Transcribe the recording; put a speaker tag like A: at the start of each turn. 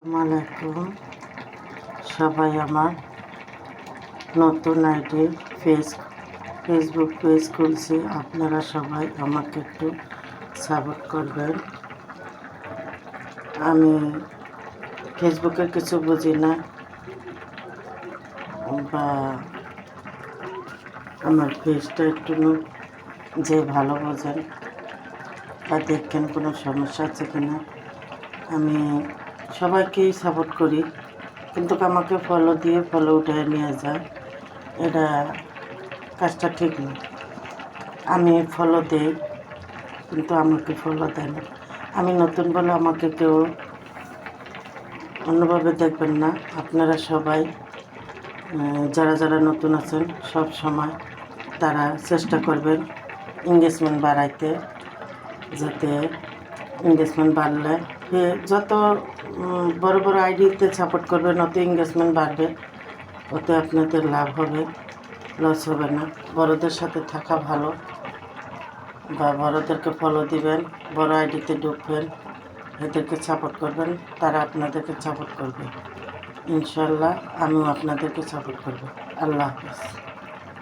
A: আসসালামাইকুম। সবাই আমার নতুন আইডি ফেসবুক পেজ খুলছি। আপনারা সবাই আমাকে একটু সাপোর্ট করবেন। আমি ফেসবুকের কিছু বুঝি না, বা আমার পেজটা একটু যে ভালো বোঝেন বা দেখেন কোনো সমস্যা আছে কিনা। আমি সবাইকেই সাপোর্ট করি, কিন্তু আমাকে ফলো দিয়ে ফলো উঠে নিয়ে যায়, এটা কাজটা ঠিক না। আমি ফলো দেই, কিন্তু আমাকে ফলো দেয় না। আমি নতুন বলে আমাকে কেউ অন্যভাবে দেখবেন না। আপনারা সবাই যারা যারা নতুন আছেন সব সময় তারা চেষ্টা করবেন এঙ্গেজমেন্ট বাড়াইতে, যাতে এঙ্গেজমেন্ট বাড়লে যত বড় বড় আইডিতে সাপোর্ট করবেন অত এঙ্গেজমেন্ট বাড়বে, ওতে আপনাদের লাভ হবে, লস হবে না। বড়দের সাথে থাকা ভালো, বা বড়দেরকে ফলো দিবেন, বড় আইডিতে ঢুকবেন, এদেরকে সাপোর্ট করবেন, তারা আপনাদেরকে সাপোর্ট করবে। ইনশাল্লাহ আমিও আপনাদেরকে সাপোর্ট করব। আল্লাহ হাফেজ।